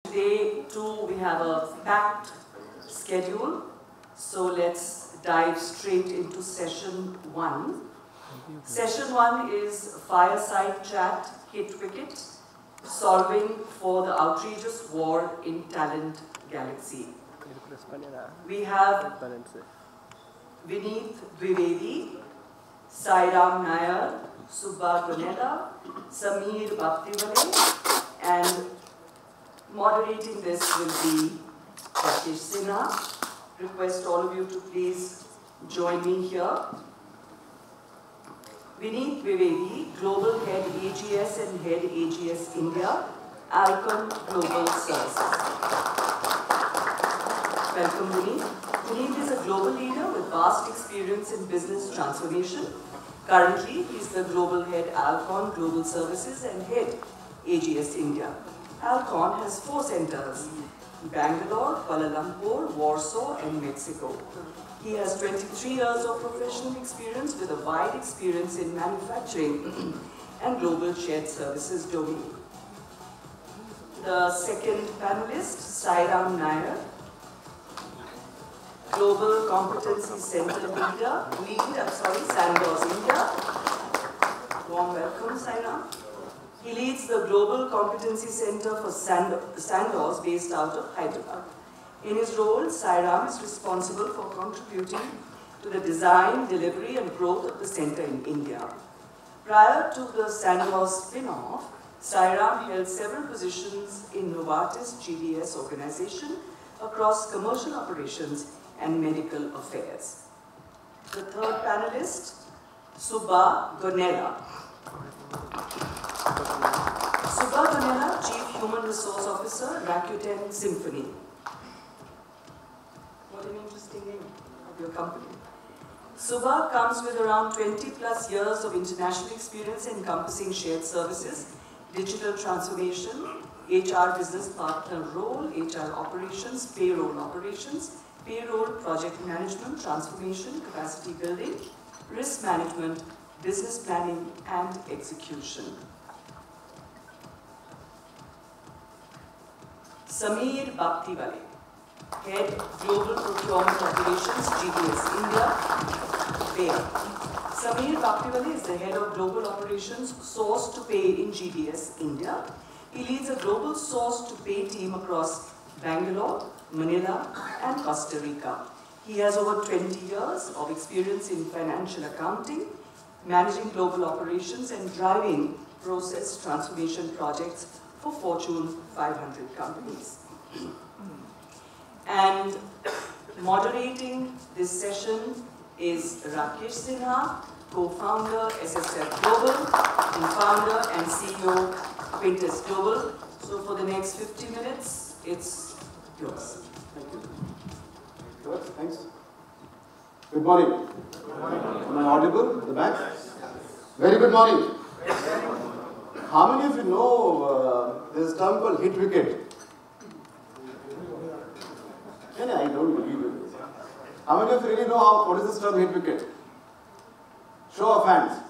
Today too we have a packed schedule, so let's dive straight into session 1. Session 1 is Fireside Chat, Hit Wicket, Solving for the Outrageous War in Talent Galaxy. We have Vineet Dwivedi, Sairam Nair, Subba Gonella, Baptiwale, and moderating this will be Rakesh Sinha. Request all of you to please join me here. Vineet Dwivedi, Global Head AGS and Head AGS India, Alcon Global Services. Welcome, Vineet. Vineet is a global leader with vast experience in business transformation. Currently, he is the Global Head Alcon Global Services and Head AGS India. Alcon has 4 centers: Bangalore, Kuala Lumpur, Warsaw, and Mexico. He has 23 years of professional experience with a wide experience in manufacturing and global shared services domain. The second panelist, Sairam Nair, Global Competency Center lead, Sandoz, India. Warm welcome, Sairam. He leads the Global Competency Center for Sandoz based out of Hyderabad. In his role, Sairam is responsible for contributing to the design, delivery, and growth of the center in India. Prior to the Sandoz spin-off, Sairam held several positions in Novartis GDS organization across commercial operations and medical affairs. The third panelist, Subba Gonella. Subba Gonella, Chief Human Resource Officer, Rakuten Symphony. What an interesting name of your company. Subba comes with around 20+ years of international experience encompassing shared services, digital transformation, HR business partner role, HR operations, payroll project management, transformation, capacity building, risk management, business planning, and execution. Baptiwale, Head Global Procurement Operations, GDS India, Bayer. Baptiwale is the Head of Global Operations, Source to Pay in GDS India. He leads a global source to pay team across Bangalore, Manila, and Costa Rica. He has over 20 years of experience in financial accounting, managing global operations, and driving process transformation projects for Fortune 500 companies. And moderating this session is Rakesh Sinha, co-founder SSF Global, and founder and CEO Quintus Global. So for the next 50 minutes, it's yours. Thank you. Good, thanks. Good morning. Good morning. Am I audible at the back? Very good morning. How many of you know there's a term called hit wicket? I don't believe it. How many of you really know what is this term hit wicket? Show of hands.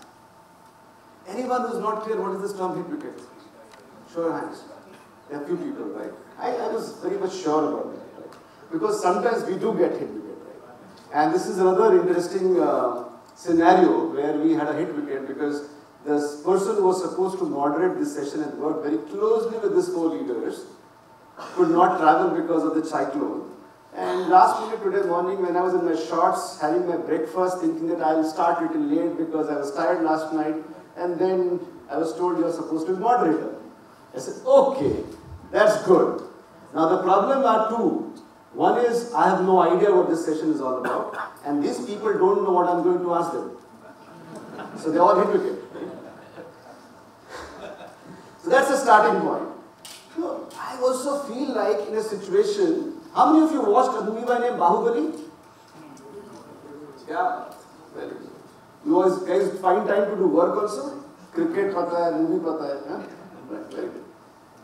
Anyone who's not clear what is this term hit wicket? Show your hands. There are few people, right? I was very much sure about that, right? Because sometimes we do get hit wicket, right? And this is another interesting scenario where we had a hit wicket because this person who was supposed to moderate this session and work very closely with these 4 leaders could not travel because of the cyclone. And last minute today morning when I was in my shorts having my breakfast thinking that I will start a little late because I was tired last night, and then I was told you are supposed to be moderator. I said, okay, that's good. Now the problem are 2. One is I have no idea what this session is all about, and these people don't know what I'm going to ask them. So they're all hit wicket. So that's the starting point. So I also feel like in a situation, how many of you watched a movie by name Bahubali? Yeah, very good. You guys find time to do work also? Cricket pata hai, movie pata hai, huh? Right, very good.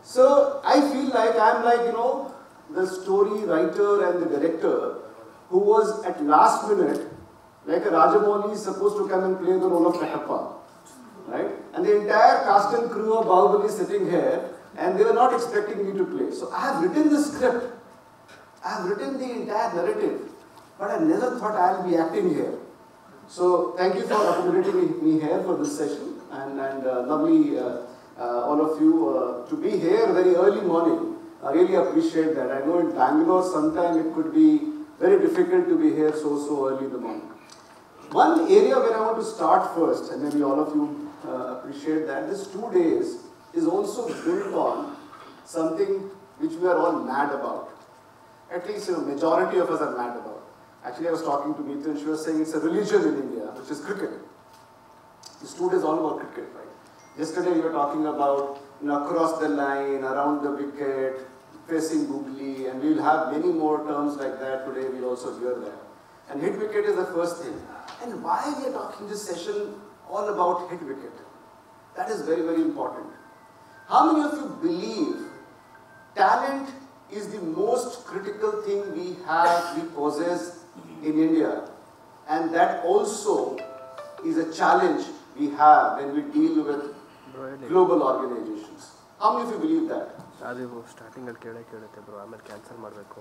So I feel like I'm like, the story writer and the director who was at last minute, like a Rajamouli is supposed to come and play the role of Katappa. Right? And the entire cast and crew of Bahubali sitting here and they were not expecting me to play. So I have written the script, I have written the entire narrative, but I never thought I'll be acting here. So thank you for accommodating me here for this session, and lovely all of you to be here very early morning. I really appreciate that. I know in Bangalore sometimes it could be very difficult to be here so early in the morning. One area where I want to start first, and maybe all of you appreciate that, this 2 days is also built on something which we are all mad about. At least majority of us are mad about. Actually, I was talking to Meeta and she was saying it's a religion in India, which is cricket. This 2 days all about cricket, right? Yesterday we were talking about across the line, around the wicket, facing googly, and we'll have many more terms like that today. We'll also hear that. And hit wicket is the first thing. And why we are talking this session all about hit wicket? That is very, very important. How many of you believe talent is the most critical thing we possess in India, and that also is a challenge we have when we deal with global organizations? How many of you believe that?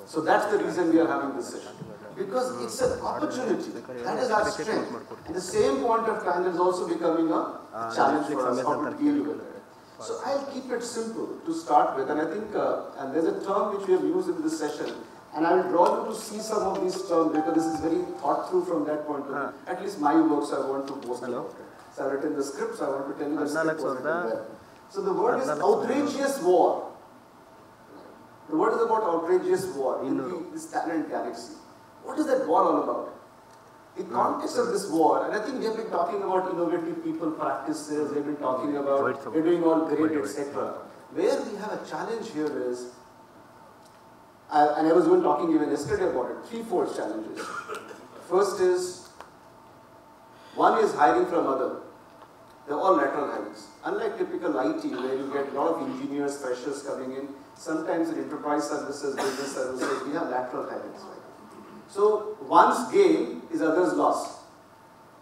So that's the reason we are having this session. Because it's an opportunity. That is our strength. At the same point of time, it's also becoming a challenge for us how to deal with it. So I'll keep it simple to start with, and I think and there's a term which we have used in this session, and I will draw you to see some of these terms because this is very thought through from that point of view. At least my works I want to boast about it. So I've written the scripts, I want to tell you the script was written there. So the word is outrageous war. The word is about outrageous war in this talent galaxy. What is that war all about? The context of this war, and I think we have been talking about innovative people practices, we have been talking about we're doing all great, etc. Where we have a challenge here is, and I was even talking even yesterday about it, threefold challenges. First is, one is hiring from other. They're all lateral hirings. Unlike typical IT, where you get a lot of engineers, freshers coming in, sometimes in enterprise services, business services, we have lateral hirings, right? So one's gain is other's loss.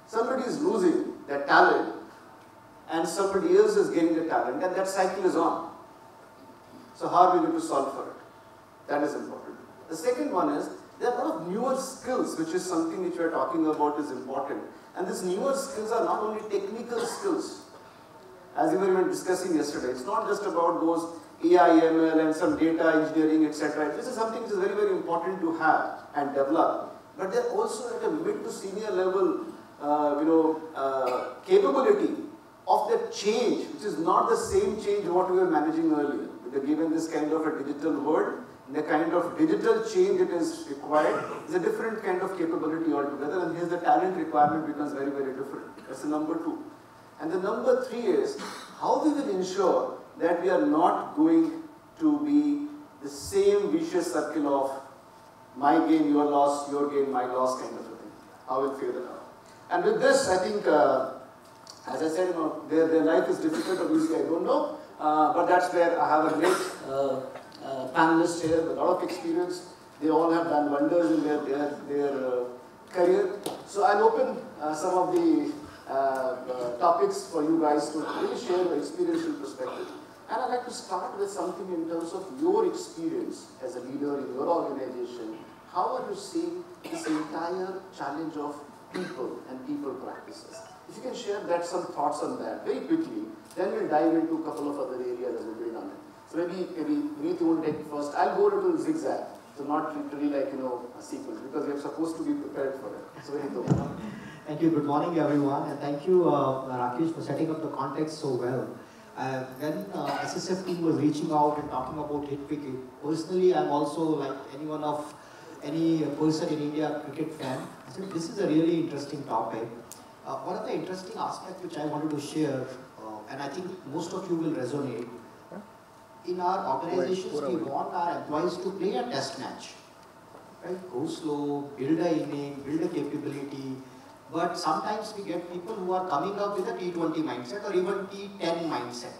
Somebody is losing their talent and somebody else is gaining the talent, and that cycle is on. So how are we going to solve for it? That is important. The second one is, there are a lot of newer skills, which is something which we are talking about is important. And these newer skills are not only technical skills. As we were even discussing yesterday, it's not just about those AI, ML and some data engineering, etc. This is something which is very, very important to have and develop. But they're also at a mid to senior level, capability of the change, which is not the same change what we were managing earlier. Given this kind of a digital world, the kind of digital change it is required is a different kind of capability altogether, and here's the talent requirement becomes very, very different. That's the number two. And the number three is how we will ensure that we are not going to be the same vicious circle of my gain, your loss, your gain, my loss kind of a thing. How we'll figure that out. And with this, I think, as I said, their life is difficult, obviously, I don't know. But that's where I have a great panelist here with a lot of experience. They all have done wonders in their career. So I'll open some of the topics for you guys to really share your experiential perspective. And I'd like to start with something in terms of your experience as a leader in your organization. How are you seeing this entire challenge of people and people practices? If you can share that, some thoughts on that very quickly, then we'll dive into a couple of other areas as we build on it. So maybe Vineet, you want to take it first. I'll go a little zigzag, so not literally like, a sequence, because we're supposed to be prepared for it. So Vineet, thank you. Good morning, everyone, and thank you, Rakesh, for setting up the context so well. When SSF team was reaching out and talking about hit wicket, personally, I'm also like any person in India cricket fan. I said this is a really interesting topic. One of the interesting aspects which I wanted to share, and I think most of you will resonate, in our organizations we want our employees to play a test match. Right? Go slow, build a inning, build a capability, but sometimes we get people who are coming up with a T20 mindset or even T10 mindset.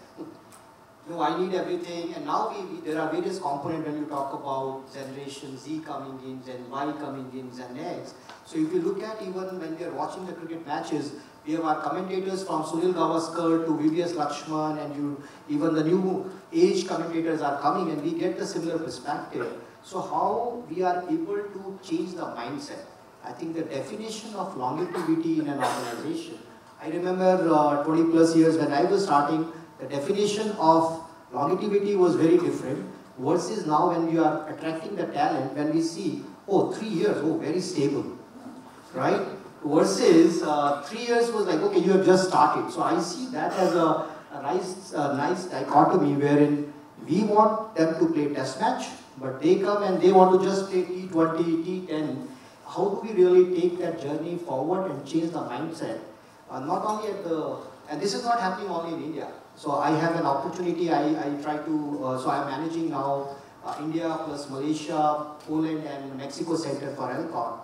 no, I need everything, and now there are various components when you talk about Generation Z coming in, Gen Y coming in, Gen X. So if you look at even when we are watching the cricket matches, we have our commentators from Sunil Gavaskar to VVS Lakshman, and even the new age commentators are coming, and we get the similar perspective. So how we are able to change the mindset? I think the definition of longevity in an organization, I remember 20 plus years when I was starting, the definition of longevity was very different versus now when we are attracting the talent, when we see, oh, 3 years, oh, very stable, right? Versus 3 years was like, okay, you have just started. So I see that as a nice dichotomy wherein we want them to play test match, but they come and they want to just play T20, T10. How do we really take that journey forward and change the mindset? Not only at the, and this is not happening only in India. So I have an opportunity, I try to, so I'm managing now India plus Malaysia, Poland and Mexico Center for Elcon.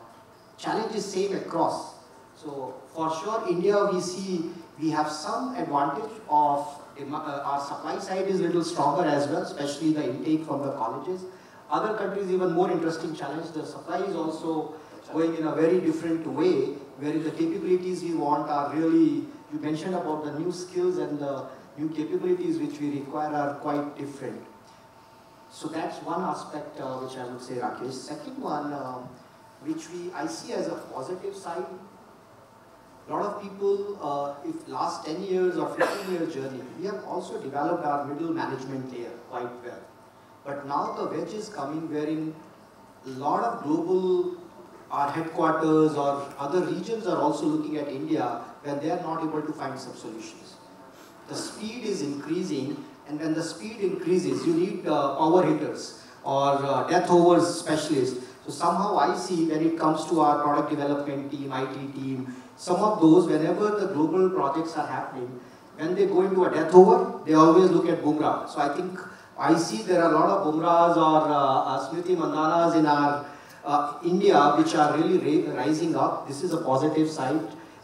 Challenge is same across. So for sure India we see, we have some advantage of, our supply side is a little stronger as well, especially the intake from the colleges. Other countries even more interesting challenge, the supply is also going in a very different way, where the capabilities we want are really, you mentioned about the new skills and the new capabilities which we require are quite different. So that's one aspect which I would say, Rakesh. Second one, which I see as a positive side, a lot of people, if last 10 years or 15 year journey, we have also developed our middle management layer quite well. But now the wedge is coming wherein a lot of global, our headquarters or other regions are also looking at India when they are not able to find some solutions. The speed is increasing, and when the speed increases, you need power hitters or death overs specialists. So somehow I see when it comes to our product development team, IT team, some of those, whenever the global projects are happening, when they go into a death over, they always look at Bumrah. So I think I see there are a lot of Bumrahs or Smriti Mandanas in our India which are really rising up. This is a positive side.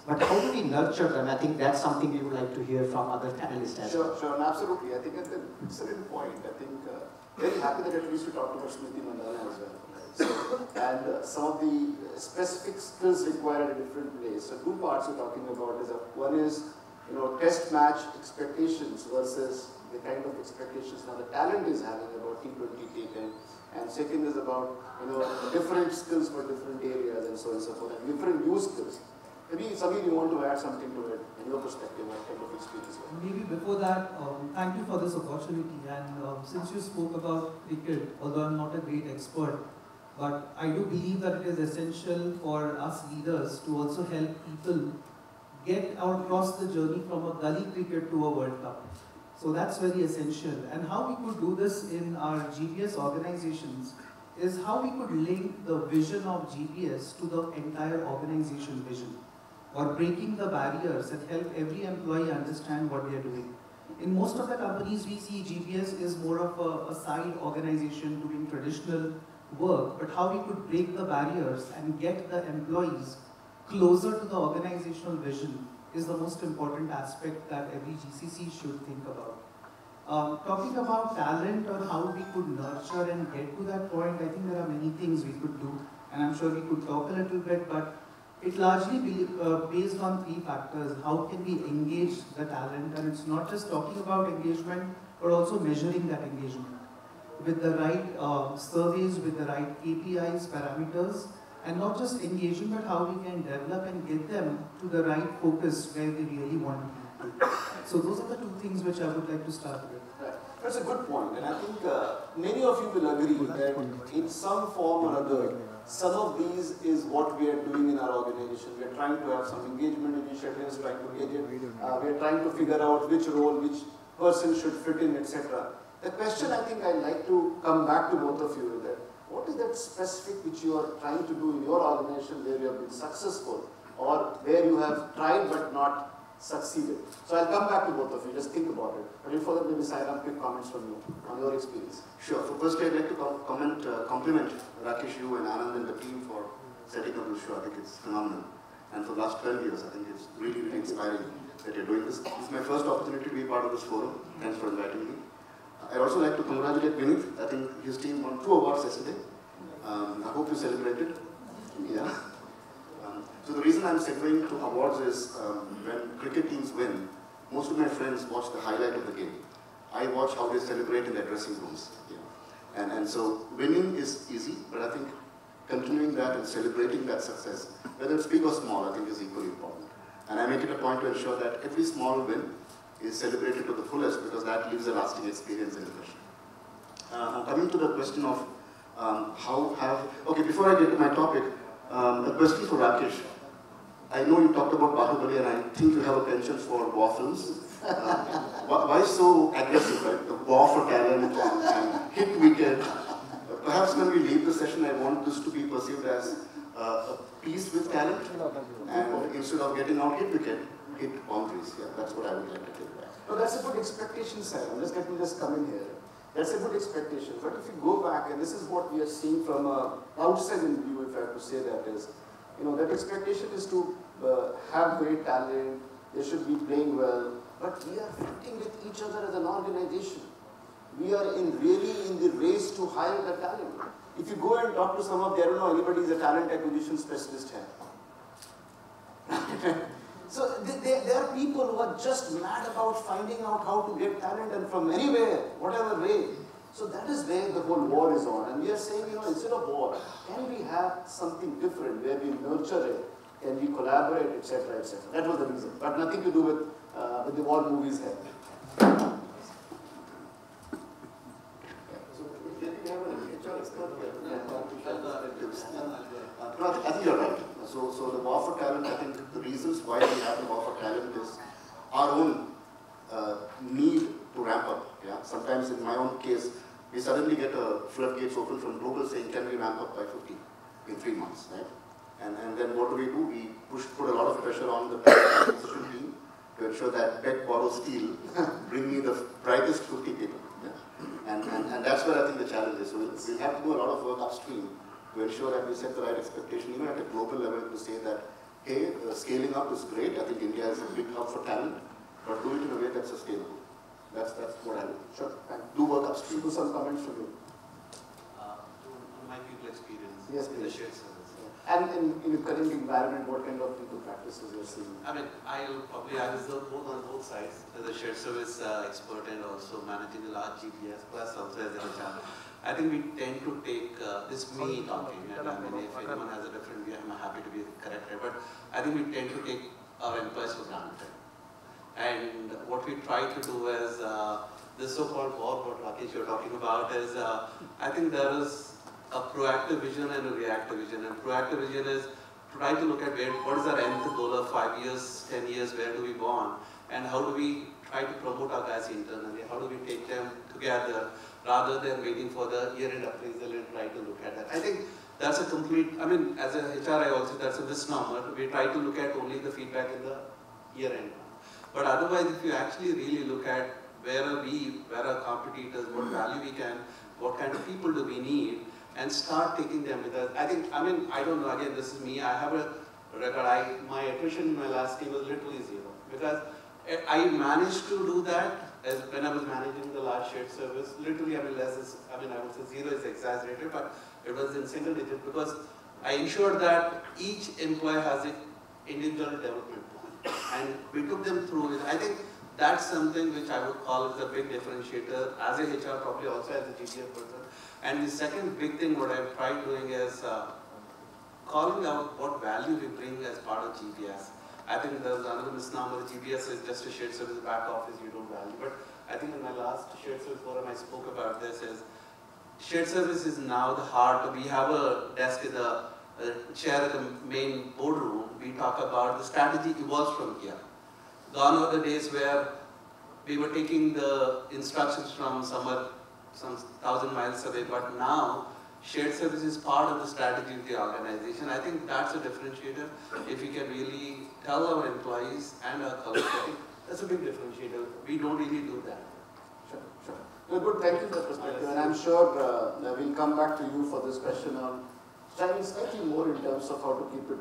But how do we nurture them? I think that's something we would like to hear from other panelists as well. Sure, and absolutely. I think at the excellent point. I think very happy that at least we talked about Smriti Mandana as well. So, and some of the specific skills required at a different place. So two parts we're talking about is one is test match expectations versus the kind of expectations now the talent is having about T20, T10, and second is about different skills for different areas and so on and so forth, and different new skills. Maybe Samir, you want to add something to it in your perspective, what kind of experience? Maybe before that, thank you for this opportunity. And since you spoke about cricket, although I'm not a great expert, but I do believe that it is essential for us leaders to also help people get across the journey from a gully cricket to a World Cup. So that's very essential. And how we could do this in our GPS organizations is how we could link the vision of GPS to the entire organization vision, or breaking the barriers and help every employee understand what they are doing. In most of the companies we see GPS is more of a side organization doing traditional work, but how we could break the barriers and get the employees closer to the organizational vision is the most important aspect that every GCC should think about. Talking about talent or how we could nurture and get to that point, I think there are many things we could do, and I'm sure we could talk a little bit, but it largely based on 3 factors. How can we engage the talent? And it's not just talking about engagement, but also measuring that engagement with the right surveys, with the right KPIs, parameters, and not just engaging, but how we can develop and get them to the right focus where they really want to be. So those are the 2 things which I would like to start with. Right. That's a good point, and I think many of you will agree that in some form or other, some of these is what we are doing in our organization. We are trying to have some engagement initiatives, trying to engage it. We are trying to figure out which role, which person should fit in, etc. The question I think I'd like to come back to both of you is that what is that specific which you are trying to do in your organization where you have been successful or where you have tried but not succeeded? So I'll come back to both of you, just think about it. But before that, maybe Sairam, quick comments from you on your experience. Sure. So firstly, I'd like to compliment Rakesh, you and Anand and the team for setting up this show. I think it's phenomenal. And for the last 12 years, I think it's really, really inspiring that you're doing this. This is my first opportunity to be part of this forum. Thanks for inviting me. I'd also like to congratulate Vineet. I think his team won 2 awards yesterday. I hope you celebrated. Yeah. So the reason I'm segueing to awards is when cricket teams win, most of my friends watch the highlight of the game. I watch how they celebrate in their dressing rooms. Yeah. And so winning is easy, but I think continuing that and celebrating that success, whether it's big or small, I think is equally important. And I make it a point to ensure that every small win is celebrated to the fullest because that leaves a lasting experience and impression. Now coming to the question of okay, before I get to my topic, a question for Rakesh. I know you talked about Baptiwale and I think you have a penchant for war films. Why so aggressive, right? The war for talent and hit wicket. Perhaps when we leave the session, I want this to be perceived as a piece with talent, and instead of getting out hit wicket, hit boundaries. Yeah, that's what I would like to take back. No, that's a good expectation, Sairam. Let me just come in here. That's a good expectation. But if you go back, and this is what we are seeing from outside in view, if I have to say that is, that expectation is to have great talent, they should be playing well, but we are fighting with each other as an organization. We are really in the race to hire the talent. If you go and talk to some of, I don't know, anybody is a talent acquisition specialist here. So there are people who are just mad about finding out how to get talent and from anywhere, whatever way. So that is where the whole war is on. And we are saying, instead of war, can we have something different where we nurture it? Can we collaborate, etc., etc. That was the reason. But nothing to do with the war movies here. No, I think you're right. So the war for talent, I think the reasons why we have the war for talent is our own need to ramp up. Yeah? Sometimes in my own case, we suddenly get a floodgates open from global saying, can we ramp up by 50 in 3 months, right? And then what do? We put a lot of pressure on the acquisition team to ensure that bet, borrow, steal, bring me the brightest 50 people. Yeah? And that's where I think the challenge is. So we'll have to do a lot of work upstream to ensure that we set the right expectation, even at a global level, to say that, hey, scaling up is great. I think India is a big hub for talent, but do it in a way that's sustainable. That's what I would. Sure. And do work upstream. do some comments from you. My people experience in the shared service. And in the current environment, what kind of people practices you're seeing? I mean, I was both on both sides, as a shared service expert and also managing a large GPS, plus also as an HR. I think we tend to take, this me talking, and I mean, if anyone has a different view, I'm happy to be corrected, but I think we tend to take our employees for granted. And what we try to do is, this so-called war, what Rakesh you're talking about is, I think there is a proactive vision and a reactive vision. And proactive vision is try to look at what is our end goal of 5 years, 10 years, where do we want, and how do we try to promote our guys internally, how do we take them together, rather than waiting for the year-end appraisal and try to look at that. I think that's a complete, I mean, as a HR, I also, that's a misnomer. We try to look at only the feedback in the year-end. But otherwise, if you actually really look at where are we, where are competitors, what value we can, what kind of people do we need, and start taking them with us. I think, I mean, I don't know, again, this is me, I have a record, my attrition in my last team was literally 0. Because I managed to do that as when I was managing the large shared service, literally, I mean, I would say 0 is exaggerated, but it was in single digit because I ensured that each employee has an individual development plan. And we took them through it. I think that's something which I would call as a big differentiator as a HR, probably also as a GTF person. And the second big thing what I've tried doing is calling out what value we bring as part of GPS. I think there's another misnomer, GPS is just a shared service back office, you don't value. But I think in my last shared service forum I spoke about this is, shared service is now the heart. We have a desk in the chair at the main boardroom. We talk about the strategy evolves from here. Gone are the days where we were taking the instructions from somewhere, some 1,000 miles away, but now shared service is part of the strategy of the organization. I think that's a differentiator. If we can really tell our employees and our colleagues, I think that's a big differentiator. We don't really do that. Sure, sure. Well, good, thank you for the perspective. And I'm sure we'll come back to you for this question on striving slightly more in terms of how to keep it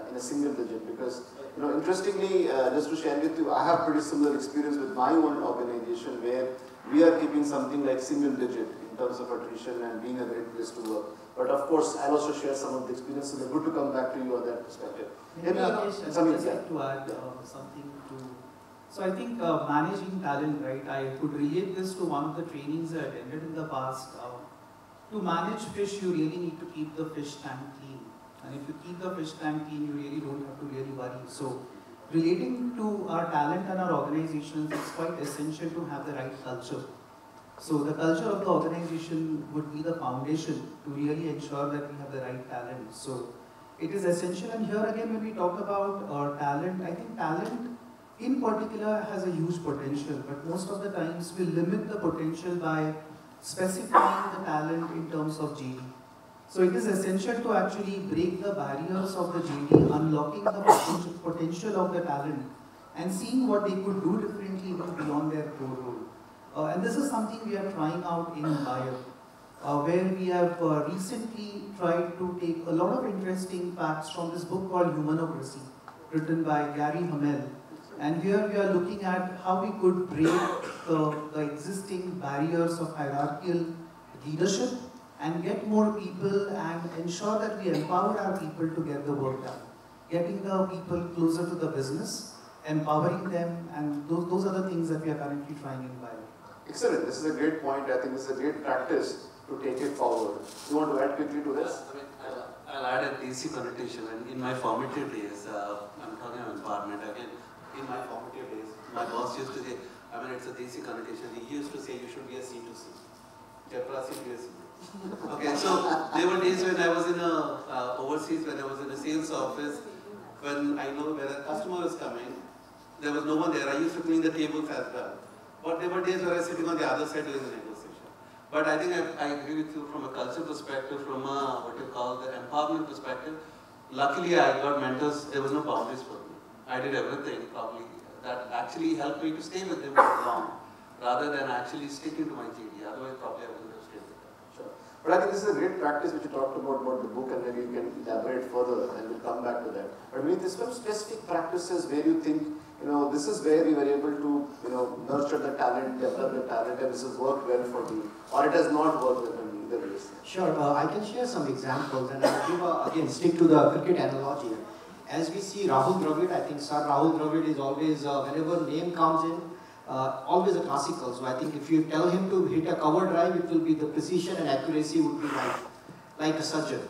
in a single digit. Because, you know, interestingly, just to share with you, I have pretty similar experience with my own organization where we are keeping something like single digit in terms of attrition and being a great place to work. But of course, I'll also share some of the experiences. It's good to come back to you on that perspective. Maybe Rakesh, I'd just like to add something to. So I think managing talent, right? I could relate this to one of the trainings I attended in the past. To manage fish, you really need to keep the fish tank clean. And if you keep the fish tank clean, you really don't have to really worry. So relating to our talent and our organizations, it's quite essential to have the right culture. So the culture of the organization would be the foundation to really ensure that we have the right talent. So it is essential. And here again, when we talk about talent, I think talent in particular has a huge potential, but most of the times we limit the potential by specifying the talent in terms of JD. So it is essential to actually break the barriers of the JD, unlocking the potential of the talent and seeing what they could do differently even beyond their core role. And this is something we are trying out in Bio, where we have recently tried to take a lot of interesting facts from this book called Humanocracy, written by Gary Hamel. And here we are looking at how we could break the existing barriers of hierarchical leadership and get more people and ensure that we empower our people to get the work done. Getting the people closer to the business, empowering them, and those are the things that we are currently trying in Bio. Excellent. This is a great point. I think this is a great practice to take it forward. You want to add quickly to this? I mean, I'll add a DC connotation. And in my formative days, I'm talking about empowerment again. In my formative days, my boss used to say, I mean, it's a DC connotation. He used to say you should be a C2C. Chaprasi to a C. Okay, so there were days when I was in overseas, when I was in a sales office, when I know where a customer was coming, there was no one there. I used to clean the tables as well. But there were days where I was sitting on the other side doing the negotiation. But I think I agree with you from a culture perspective, from a, what you call the empowerment perspective. Luckily, I got mentors. There was no boundaries for me. I did everything probably that actually helped me to stay with them for long, rather than actually sticking to my GD. Otherwise, probably I wouldn't have stayed with them. Sure. But I think this is a great practice which you talked about the book, and maybe you can elaborate further and we'll come back to that. But Vineet, there's some specific practices where you think, this is where we were able to, nurture the talent, develop the talent, and this has worked well for me, or it has not worked well for me, either ways. Sure, I can share some examples, and I'll give again, stick to the cricket analogy. As we see Rahul Dravid, I think Sir Rahul Dravid is always, whenever name comes in, always a classical. So I think if you tell him to hit a cover drive, it will be the precision and accuracy would be like a surgeon.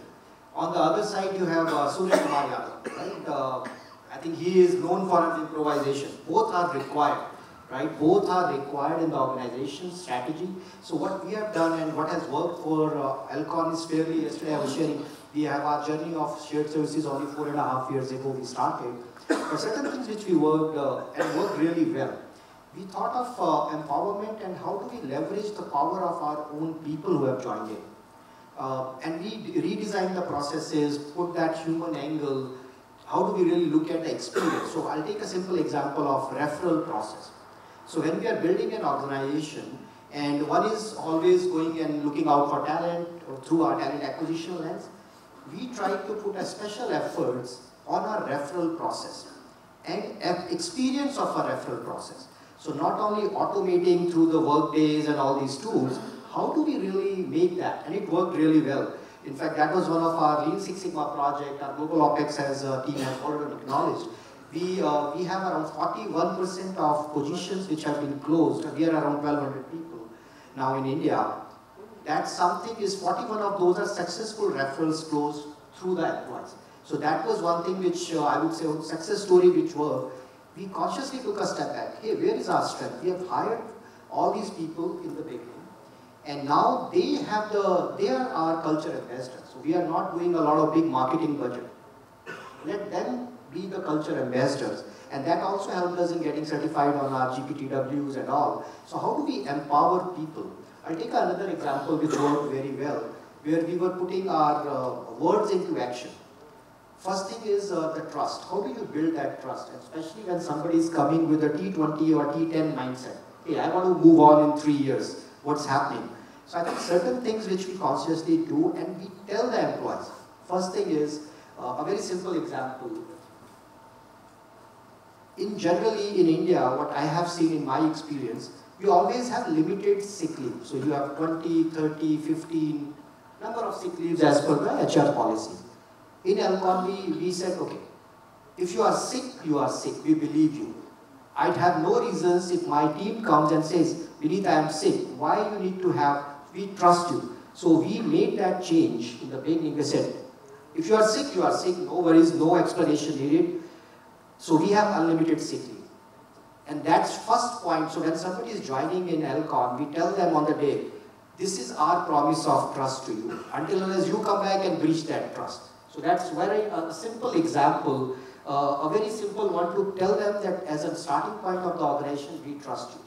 On the other side, you have Surya Kumar Yadav, right? I think he is known for his improvisation. Both are required, right? Both are required in the organization strategy. So what we have done and what has worked for Alcon is fairly, yesterday I was sharing, we have our journey of shared services only 4.5 years ago we started. But certain things which we worked and worked really well. We thought of empowerment and how do we leverage the power of our own people who have joined in. And we redesigned the processes, put that human angle. How do we really look at the experience? So I'll take a simple example of referral process. So when we are building an organization, and one is always going and looking out for talent or through our talent acquisition lens, we try to put a special efforts on our referral process and experience of our referral process. So not only automating through the work days and all these tools, how do we really make that? And it worked really well. In fact, that was one of our Lean Six Sigma project. Our Global OPEX as a team has already acknowledged. We have around 41% of positions which have been closed. We are around 1,200 people now in India. That's something is 41 of those are successful referrals closed through the employees. So that was one thing which I would say success story which were, we consciously took a step back. Hey, where is our strength? We have hired all these people in the beginning. And now they are our culture ambassadors. So we are not doing a lot of big marketing budget. Let them be the culture ambassadors. And that also helped us in getting certified on our GPTWs and all. So how do we empower people? I'll take another example which worked very well, where we were putting our words into action. First thing is the trust. How do you build that trust? Especially when somebody is coming with a T20 or T10 mindset. Hey, I want to move on in 3 years. What's happening? So I think certain things which we consciously do and we tell the employees. First thing is a very simple example. Generally in India, what I have seen in my experience, we always have limited sick leave. So you have 20, 30, 15, number of sick leaves as per the HR policy. In Alcon, we said, okay, if you are sick, you are sick. We believe you. I'd have no reasons if my team comes and says, Vineet, I am sick. Why you need to have, we trust you. So we made that change in the beginning. We said, if you are sick, no worries, no explanation needed. So we have unlimited sick leave. And that's first point. So when somebody is joining in Alcon, we tell them on the day, this is our promise of trust to you, until unless you come back and breach that trust. So that's very a simple example, a very simple one to tell them that as a starting point of the organization, we trust you.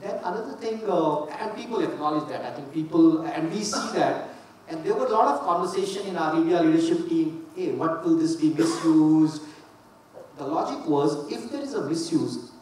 Then another thing, and people acknowledge that, I think people, and we see that, and there were a lot of conversation in our India leadership team, hey, what will this be misused? The logic was, if there is a misuse,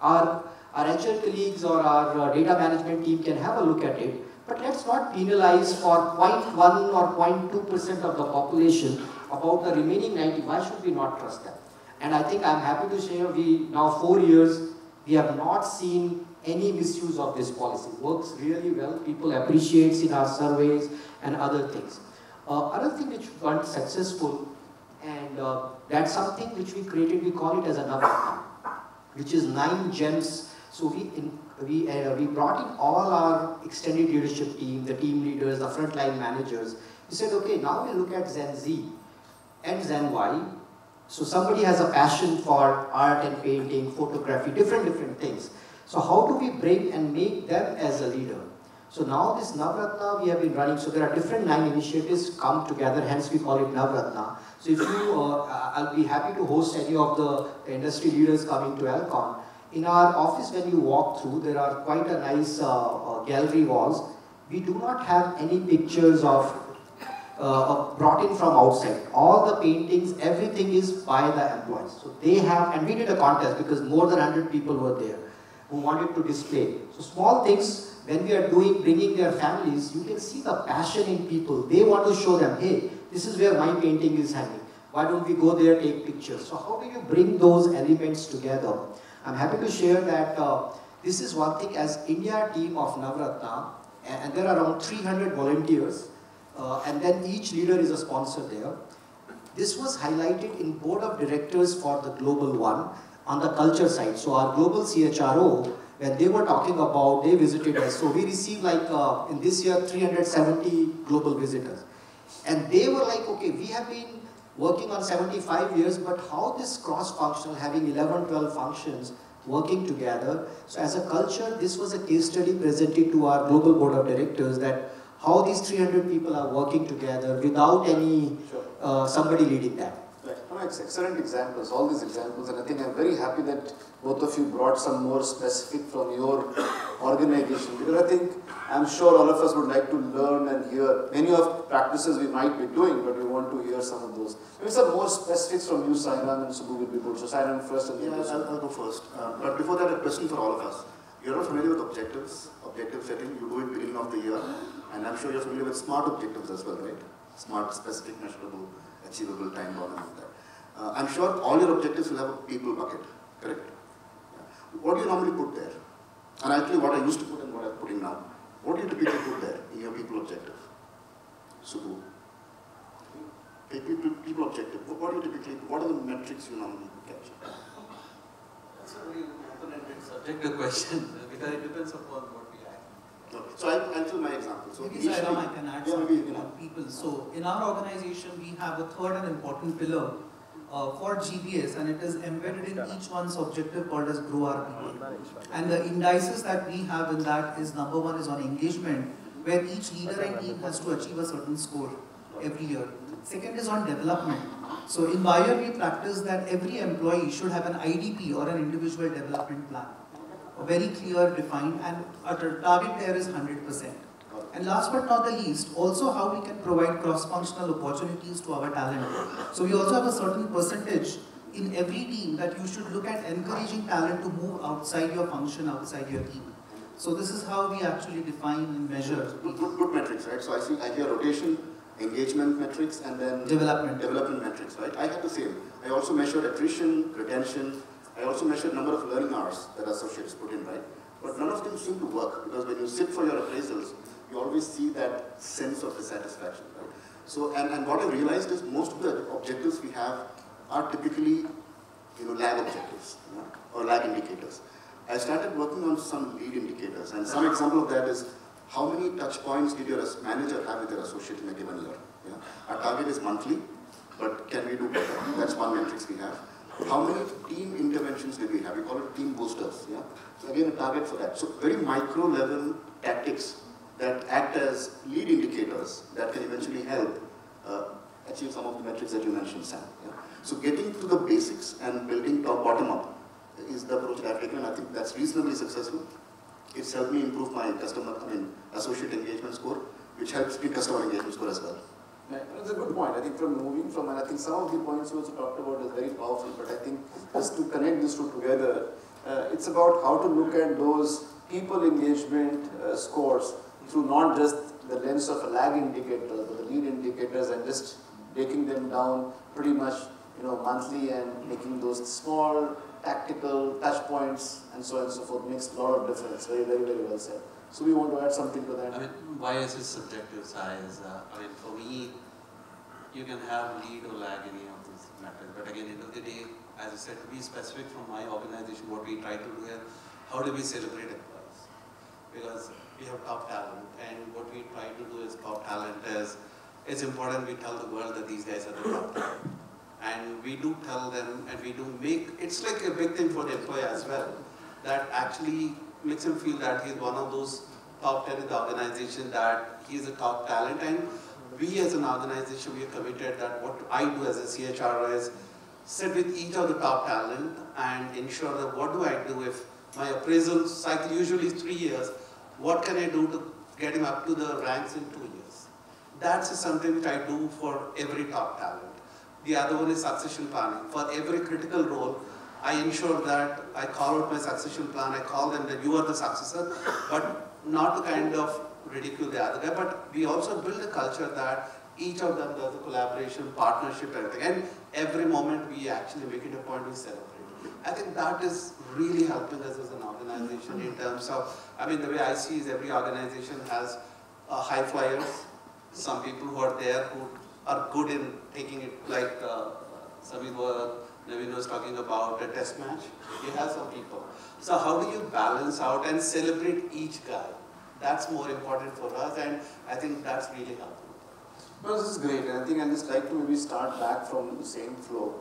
our HR colleagues or our data management team can have a look at it, but let's not penalize for 0.1 or 0.2% of the population about the remaining 90. Why should we not trust them? And I think I'm happy to share, we now 4 years, we have not seen any misuse of this policy. Works really well, people appreciate in our surveys and other things. Other thing which got successful, and that's something which we created, we call it as a Navratna, which is 9 gems. So we brought in all our extended leadership team, the team leaders, the frontline managers. We said, okay, now we look at Gen Z and Gen Y. So somebody has a passion for art and painting, photography, different things. So how do we bring and make them as a leader? So now this Navratna we have been running, so there are different 9 initiatives come together, hence we call it Navratna. So if you, I'll be happy to host any of the industry leaders coming to Alcon. In our office, when you walk through, there are quite a nice gallery walls. We do not have any pictures of brought in from outside. All the paintings, everything is by the employees. So they have, and we did a contest because more than 100 people were there who wanted to display. So small things, when we are bringing their families, you can see the passion in people. They want to show them, hey, this is where my painting is hanging. Why don't we go there, take pictures? So how do you bring those elements together? I'm happy to share that this is one thing as India team of Navratna, and there are around 300 volunteers, and then each leader is a sponsor there. This was highlighted in board of directors for the global one on the culture side. So our global CHRO, when they were talking about, they visited us. So we received like, in this year, 370 global visitors. And they were like, okay, we have been working on 75 years, but how this cross-functional, having 11, 12 functions, working together. So as a culture, this was a case study presented to our global board of directors that how these 300 people are working together without any, somebody leading that. Right. No, it's excellent examples, all these examples, and I think I'm very happy that both of you brought some more specific from your organization, because I think, I'm sure all of us would like to learn and hear many of practices we might be doing, but we want to hear some of those. Maybe some more specifics from you, Sairam and Subbu will be good. So Sairam first and then I'll go first. But before that, a question for all of us. You're not familiar with objectives, objective setting, you do it beginning of the year, and I'm sure you're familiar with SMART objectives as well, right? SMART, specific, measurable, achievable, time bound, and all that. I'm sure all your objectives will have a people bucket, correct? Yeah. What do you normally put there? And I'll tell you what I used to put and what I'm putting now. What do you typically put there in your people objective? Subbu. People objective. What do you typically, what are the metrics you normally capture? That's a very open-ended subjective question because it depends upon what we act. Okay. So I'll tell my example. So maybe Sairam, I can add something on people. So in our organization, we have a third and important pillar for GBS, and it is embedded in each one's objective called as Grow Our People. And the indices that we have in that is number 1 is on engagement, where each leader and team has to achieve a certain score every year. Second is on development. So in Bayer, we practice that every employee should have an IDP or an individual development plan. Very clear, defined, and our target there is 100%. And last but not the least, also how we can provide cross-functional opportunities to our talent. So we also have a certain percentage in every team that you should look at encouraging talent to move outside your function, outside your team. So this is how we actually define and measure. Good metrics, right? So I hear rotation, engagement metrics, and then development metrics, right? I have the same. I also measure attrition, retention. I also measure number of learning hours that associates put in, right? But none of them seem to work, because when you sit for your appraisals, you always see that sense of dissatisfaction, right? So, and what I realized is most of the objectives we have are typically, lag objectives, or lag indicators. I started working on some lead indicators, and some example of that is how many touch points did your manager have with your associate in a given year? Yeah? Our target is monthly, but can we do better? That's one metrics we have. How many team interventions did we have? We call it team boosters. Yeah? So again, a target for that. So very micro level tactics that act as lead indicators that can eventually help achieve some of the metrics that you mentioned, Sam. Yeah? So getting to the basics and building bottom up is the approach that I've taken. I think that's reasonably successful. It's helped me improve my associate engagement score, which helps me customer engagement score as well. That's a good point. I think moving from, and I think some of the points you also talked about is very powerful, but I think just to connect these two together, it's about how to look at those people engagement scores through not just the lens of a lag indicator, but the lead indicators, and just breaking them down pretty much, monthly, and making those small tactical touch points and so on and so forth makes a lot of difference. Very, very, very well said. So we want to add something to that. I mean, why is it subjective size? For me, you can have lead or lag any of these metrics, but again, end of the day, as I said, to be specific from my organization, what we try to do here, how do we celebrate employees? Because we have top talent, and what we try to do is top talent is, it's important we tell the world that these guys are the top talent. And we do tell them, and we do make, it's like a big thing for the employee as well, that actually makes him feel that he's one of those top 10 in the organization, that he's a top talent. And we as an organization, we are committed that what I do as a CHRO is sit with each of the top talent and ensure that what do I do if my appraisal cycle usually is 3 years, what can I do to get him up to the ranks in 2 years? That's something which I do for every top talent. The other one is succession planning. For every critical role, I ensure that I call out my succession plan, I call them that you are the successor, but not to kind of ridicule the other guy, but we also build a culture that each of them does a collaboration, partnership, everything. And every moment we actually make it a point to celebrate. I think that is really helping us as an organization in terms of, the way I see is every organization has high flyers, some people who are there who are good in taking it, like Naveen was talking about a test match. You have some people. So how do you balance out and celebrate each guy? That's more important for us, and I think that's really helpful. Well, this is great, and I think I'd just like to maybe start back from the same flow.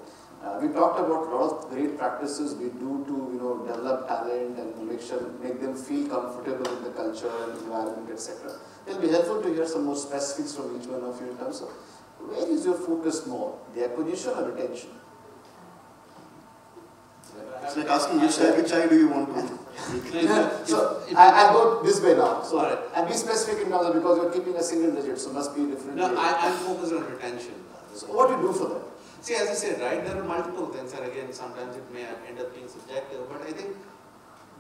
We talked about a lot of great practices we do to develop talent and make them feel comfortable in the culture and environment, etc. It'll be helpful to hear some more specifics from each one of you in terms of where is your focus more, the acquisition or retention? It's like asking which eye do you want to? So I'll go this way now. So and be specific in terms of, because you're keeping a single digit, so must be different. No, I'm focused on retention. So what do you do for that? See, as I said, right, there are multiple things, and again, sometimes it may end up being subjective, but I think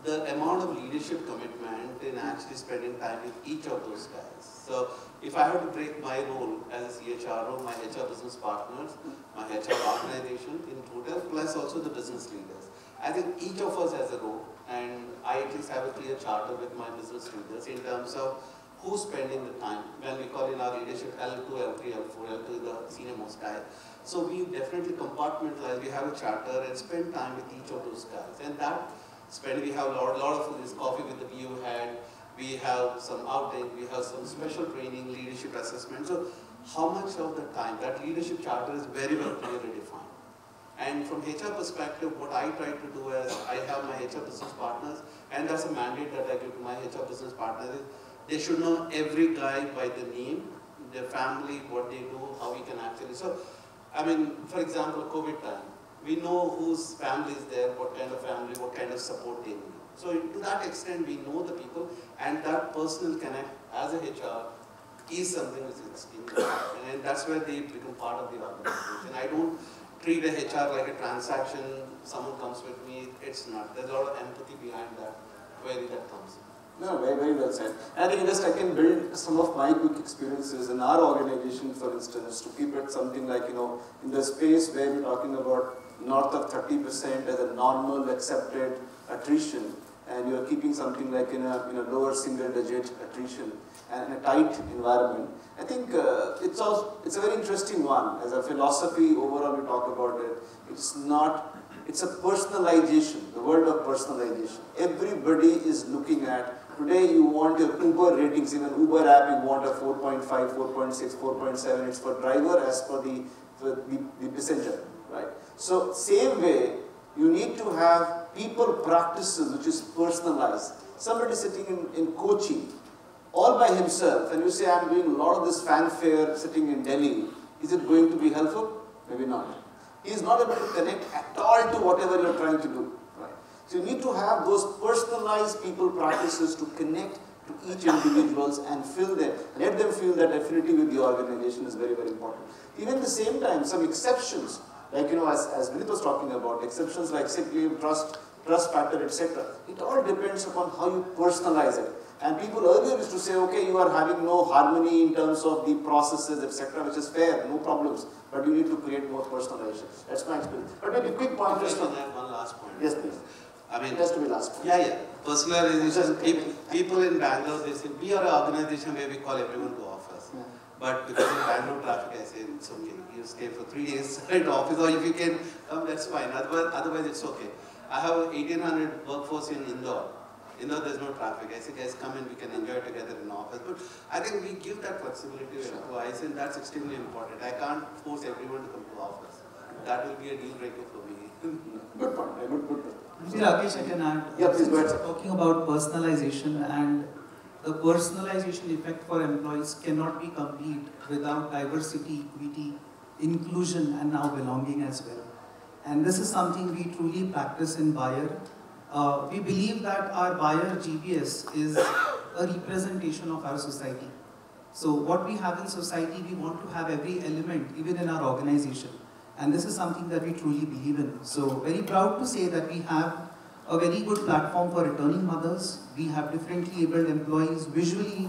the amount of leadership commitment in actually spending time with each of those guys. So if I have to break my role as a CHRO, my HR business partners, my HR organization in total, plus also the business leaders. I think each of us has a role, and I at least have a clear charter with my business leaders in terms of who's spending the time. When we call in our leadership L2, L3, L4, L2, the senior most guy. So we definitely compartmentalize, we have a charter and spend time with each of those guys. And that spend, we have a lot of this coffee with the VU head, we have some outing, we have some special training, leadership assessment. So how much of the time, that leadership charter is very well clearly defined. And from HR perspective, what I try to do is, I have my HR business partners, and that's a mandate that I give to my HR business partners. They should know every guy by the name, their family, what they do, how we can actually. So, for example, COVID time, we know whose family is there, what kind of family, what kind of support they need. So to that extent, we know the people, and that personal connect as a HR is something which is extremely important, and that's where they become part of the organization. I don't treat a HR like a transaction, someone comes with me, it's not. There's a lot of empathy behind that, where that comes in. No, very, very well said. And I think I can build some of my quick experiences in our organization, for instance, to keep it something like, in the space where we're talking about north of 30% as a normal accepted attrition, and you're keeping something like in a lower single-digit attrition and in a tight environment, I think it's a very interesting one. As a philosophy, overall we talk about it. It's a personalization, the world of personalization. Everybody is looking at, today you want your Uber ratings, even Uber app you want a 4.5, 4.6, 4.7, it's for driver as for the passenger, right? So same way, you need to have people practices which is personalized. Somebody sitting in Kochi, all by himself, and you say, I'm doing a lot of this fanfare sitting in Delhi, is it going to be helpful? Maybe not. He is not able to connect at all to whatever you're trying to do. Right? So you need to have those personalized people practices to connect to each individuals and let them feel that affinity with the organization is very, very important. Even at the same time, some exceptions, like, as Vineet was talking about, exceptions like sick leave, trust factor, etc. It all depends upon how you personalize it. And people earlier used to say, okay, you are having no harmony in terms of the processes, etc., which is fair, no problems. But you need to create more personalization. That's my experience. But maybe a quick point. Just on that, one last point. Yes, please. I mean, it has to be last point. Yeah. Personalization. People in Bangalore, they say, we are an organization where we call everyone to office. Yeah. But because of Bangalore traffic, I say, it's okay. You stay for 3 days in the office, or if you can come, that's fine. Otherwise, it's okay. I have 1,800 workforce in Indore. There's no traffic. I say, guys, come and we can enjoy together in the office. But I think we give that flexibility to employees, and that's extremely important. I can't force everyone to come to office. That will be a deal breaker for me. Good point. Good point. Maybe Rakesh, I can add. Yeah, please go ahead. Talking about personalization, and the personalization effect for employees cannot be complete without diversity, equity, inclusion, and now belonging as well. And this is something we truly practice in Bayer. We believe that our Bayer GPS is a representation of our society. So what we have in society, we want to have every element, even in our organization. And this is something that we truly believe in. So very proud to say that we have a very good platform for returning mothers. We have differently abled employees, visually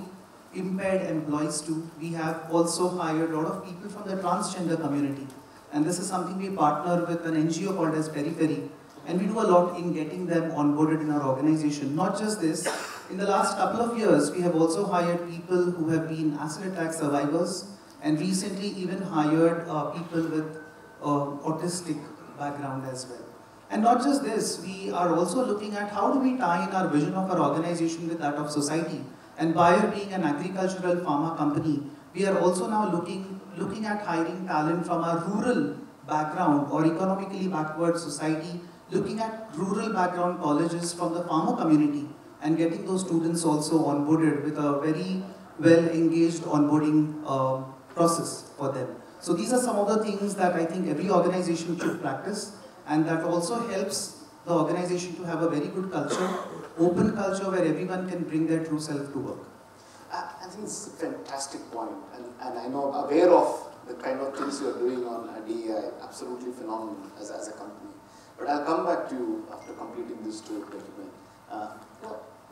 impaired employees too. We have also hired a lot of people from the transgender community. And this is something we partner with an NGO called as Periphery. And we do a lot in getting them onboarded in our organization. Not just this, in the last couple of years, we have also hired people who have been acid attack survivors, and recently even hired people with autistic background as well. And not just this, we are also looking at how do we tie in our vision of our organization with that of society. And Bayer being an agricultural pharma company, we are also now looking at hiring talent from our rural background or economically backward society, looking at rural background colleges from the farmer community and getting those students also onboarded with a very well engaged onboarding process for them. So these are some of the things that I think every organization should practice, and that also helps the organization to have a very good culture, open culture where everyone can bring their true self to work. I think it's a fantastic point, and I know I'm aware of the kind of things you're doing on DEI, absolutely phenomenal as a company. But I'll come back to you after completing this tour.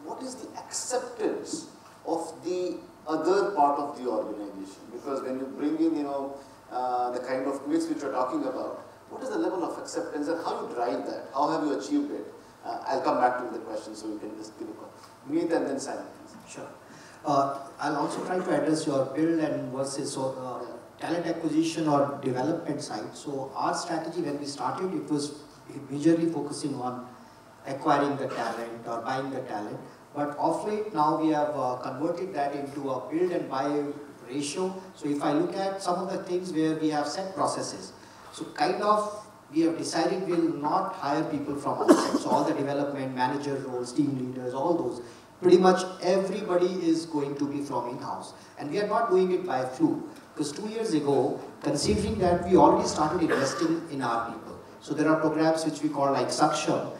What is the acceptance of the other part of the organization? Because when you bring in, the kind of mix which you're talking about, what is the level of acceptance and how you drive that? How have you achieved it? I'll come back to the question so you can just give a call. Vineet and then Sairam. Sure. I'll also try to address your build and versus talent acquisition or development side. So our strategy when we started, it was majorly focusing on acquiring the talent or buying the talent. But of late now we have converted that into a build and buy ratio. So if I look at some of the things where we have set processes, so kind of we have decided we will not hire people from outside. So all the development, manager roles, team leaders, all those, pretty much everybody is going to be from in-house. And we are not doing it by fluke. Because 2 years ago, considering that we already started investing in our people. So there are programs which we call like Saksham.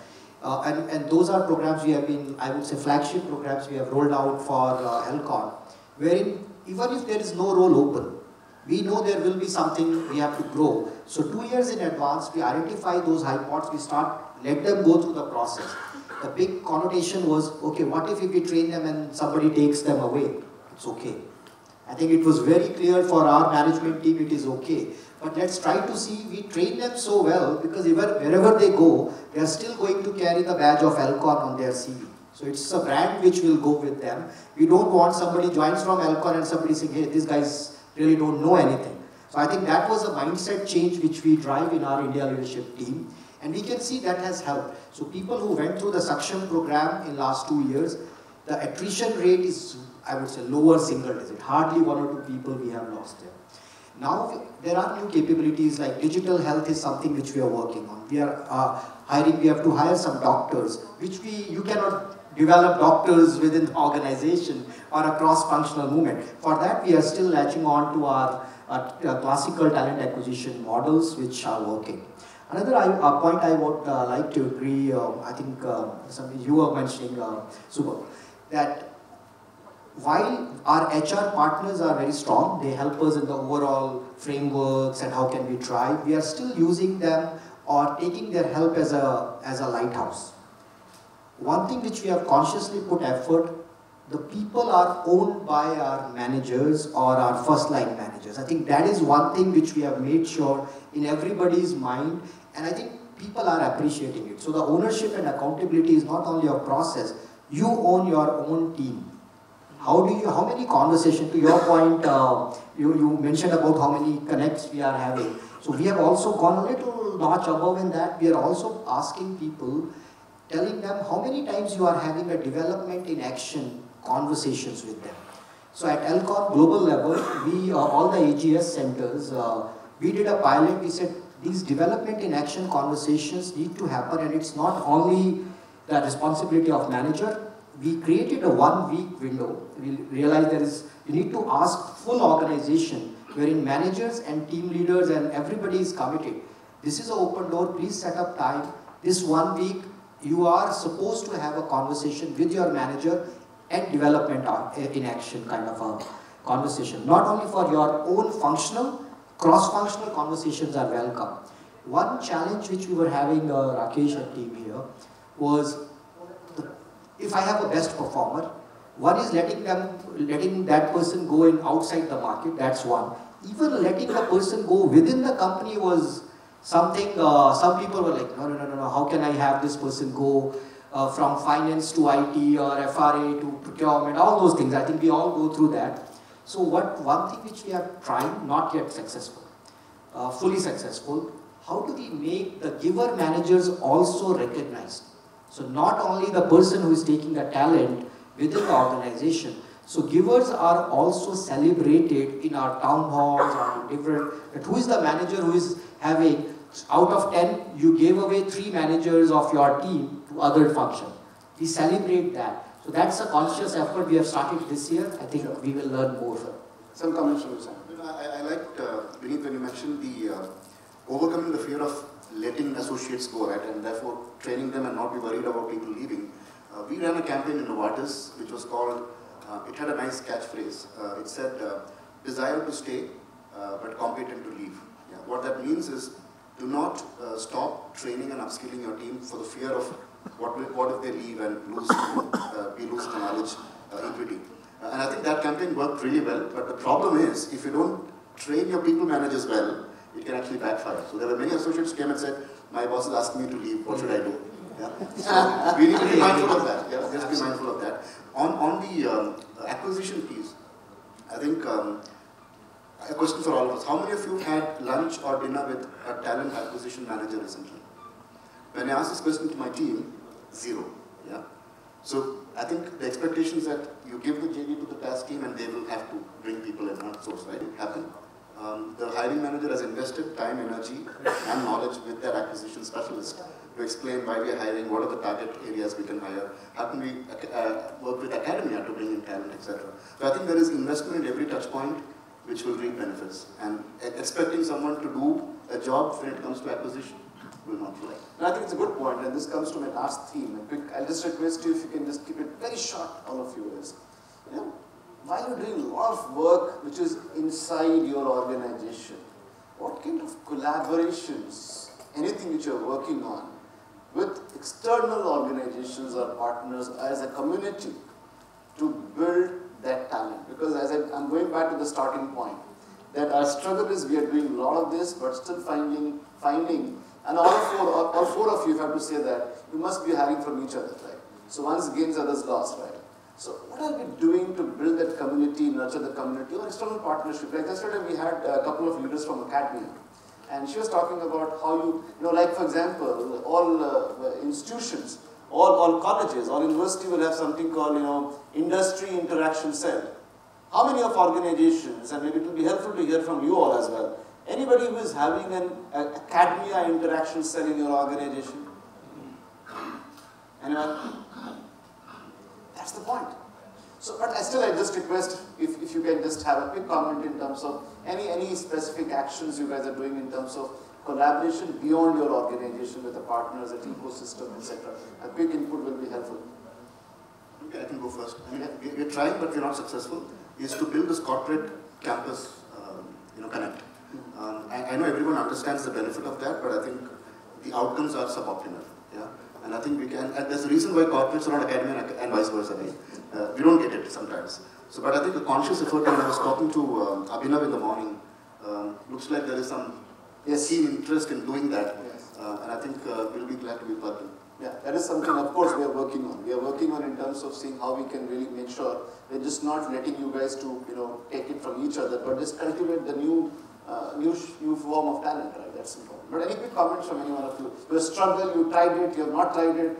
And those are programs we have been, I would say, flagship programs we have rolled out for Elcon, wherein even if there is no role open, we know there will be something we have to grow. So 2 years in advance, we identify those high points, let them go through the process. The big connotation was, okay, what if we train them and somebody takes them away? It's okay. I think it was very clear for our management team, it is okay. But let's try to see, we train them so well, because wherever they go, they are still going to carry the badge of Elcon on their CV. So it's a brand which will go with them. We don't want somebody joins from Elcon and somebody saying, hey, these guys really don't know anything. So I think that was a mindset change which we drive in our India leadership team. And we can see that has helped. So people who went through the suction program in last 2 years, the attrition rate is, I would say, lower single digit. Hardly 1 or 2 people we have lost there. Now there are new capabilities like digital health is something which we are working on. We are hiring, we have to hire some doctors, which you cannot develop doctors within the organization or a cross-functional movement. For that, we are still latching on to our classical talent acquisition models which are working. Another point I would like to agree, I think you were mentioning, Subba, that while our HR partners are very strong, they help us in the overall frameworks and how can we drive, we are still using them or taking their help as a lighthouse. One thing which we have consciously put effort, the people are owned by our managers or our first line managers. I think that is one thing which we have made sure in everybody's mind, and I think people are appreciating it. So the ownership and accountability is not only a process, you own your own team. How many conversations, to your point, you mentioned about how many connects we are having. So we have also gone a little notch above in that. We are also asking people, telling them how many times you are having a development in action conversations with them. So at Elcon global level, we, all the AGS centers, we did a pilot. We said these development in action conversations need to happen, and it's not only the responsibility of manager. We created a 1 week window. We realized you need to ask full organization wherein managers and team leaders and everybody is committed. This is an open door, please set up time. This 1 week, you are supposed to have a conversation with your manager and development in action kind of a conversation. Not only for your own functional, cross-functional conversations are welcome. One challenge which we were having, Rakesh and team here, was if I have a best performer, one is letting that person go in outside the market, that's one. Even letting the person go within the company was something, some people were like, no, how can I have this person go from finance to IT or FRA to procurement, all those things. I think we all go through that. So one thing which we have tried, not yet successful, fully successful, how do we make the giver managers also recognized? So not only the person who is taking the talent within the organization, so givers are also celebrated in our town halls or different, but who is the manager who is having, out of 10, you gave away 3 managers of your team to other function. We celebrate that. So that's a conscious effort we have started this year. I think we will learn more. Some comments from you, Sam. I liked, Vineet, when you mentioned the overcoming the fear of letting associates go, right, and therefore training them and not be worried about people leaving. We ran a campaign in Novartis which was called, it had a nice catchphrase. It said, desire to stay, but competent to leave. Yeah. What that means is, do not stop training and upskilling your team for the fear of what if they leave and lose the knowledge equity. And I think that campaign worked really well, but the problem is, if you don't train your people managers well, it can actually backfire. So there were many associates who came and said, my boss is asking me to leave, what should I do? Yeah. So we need to be mindful of that. Yeah, just be mindful of that. On the acquisition piece, I think a question for all of us. How many of you had lunch or dinner with a talent acquisition manager recently? When I asked this question to my team, 0. Yeah. So I think the expectation is that you give the JD to the task team and they will have to bring people in, not source, right? It happened. The hiring manager has invested time, energy, and knowledge with their acquisition specialist to explain why we are hiring, what are the target areas we can hire, how can we work with academia to bring in talent, etc. So I think there is investment in every touch point which will reap benefits. And expecting someone to do a job when it comes to acquisition will not fly. And I think it's a good point, and this comes to my last theme. I'll just request you if you can just keep it very short, all of you is, while you're doing a lot of work which is inside your organization, what kind of collaborations, anything which you're working on with external organizations or partners as a community to build that talent? Because as I'm going back to the starting point, that our struggle is we are doing a lot of this, but still finding, and all four of you, if I have to say that, you must be hiring from each other, right? So once gains, others lost, right? So what are we doing to build that community, nurture the community, or external partnership? Like yesterday we had a couple of leaders from academia, and she was talking about how you know, like for example, all institutions, all colleges, all university will have something called, you know, industry interaction cell. How many of organizations, and maybe it will be helpful to hear from you all as well, anybody who is having an academia interaction cell in your organization? Anyone? That's the point. So, but I just request if you can just have a quick comment in terms of any specific actions you guys are doing in terms of collaboration beyond your organization with the partners, the ecosystem, etc. A quick input will be helpful. Okay, I can go first. I mean, we're trying, but we're not successful. Is to build this corporate campus, connect. I know everyone understands the benefit of that, but I think the outcomes are suboptimal. Yeah, and I think we can. And there's a reason why corporates are not academia and vice versa. Right? We don't get it sometimes. So, but I think a conscious effort. When I was talking to Abhinav in the morning, looks like there is some keen interest in doing that, and I think we'll be glad to be part of it. Yeah, that is something, of course, we are working on. We are working on in terms of seeing how we can really make sure we're just not letting you guys to, take it from each other, but just cultivate the new form of talent, right? That's important. But any quick comments from any one of you? You struggled, you tried it, you have not tried it?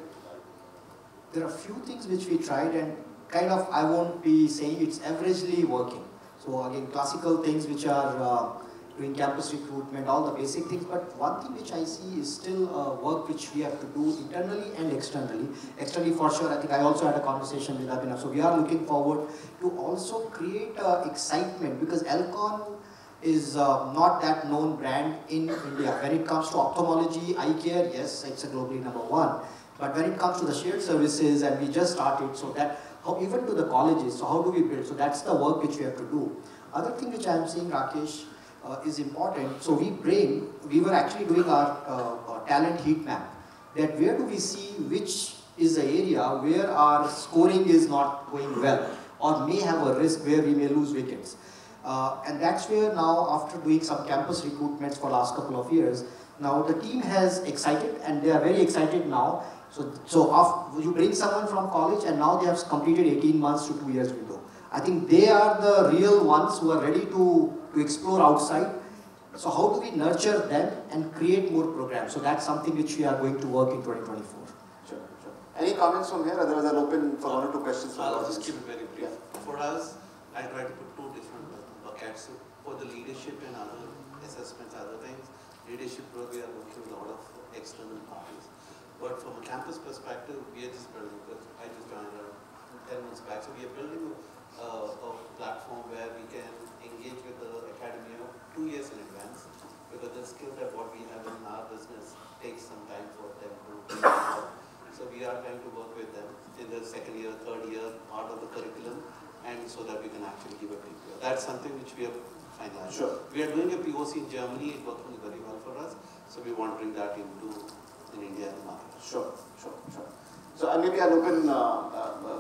There are few things which we tried, and kind of, I won't be saying it's averagely working. So again, classical things which are doing campus recruitment, all the basic things, but one thing which I see is still work which we have to do internally and externally. Externally for sure, I think I also had a conversation with Abhinav, so we are looking forward to also create excitement, because Alcon is not that known brand in India. When it comes to ophthalmology, eye care, yes, it's a globally #1, but when it comes to the shared services, and we just started, so that, even to the colleges, so how do we build? So that's the work which we have to do. Other thing which I am seeing, Rakesh, is important. So we were actually doing our talent heat map, that where do we see which is the area where our scoring is not going well, or may have a risk where we may lose wickets. And that's where now, after doing some campus recruitments for last couple of years, now the team has excited, and they are very excited now. So after you bring someone from college, and now they have completed 18 months to 2 years window. I think they are the real ones who are ready to explore outside. So how do we nurture them and create more programs? So that's something which we are going to work in 2024. Sure. Any comments from here? Otherwise, I'll open for 1 or 2 questions. I'll just keep it very brief. For us, I try to put 2 different buckets. For the leadership and other assessments, other things, leadership work, we are working with a lot of external parties. But from a campus perspective, we are just building, because I just joined 10 months back, so we are building a platform where we can engage with the academia 2 years in advance, because the skill that what we have in our business takes some time for them to develop. So we are trying to work with them in the 2nd year, 3rd year, part of the curriculum, and so that we can actually give a PPO. That's something which we have finalized. Sure. We are doing a POC in Germany, it working very well for us, so we want to bring that in India and the market. Sure. So maybe I'll open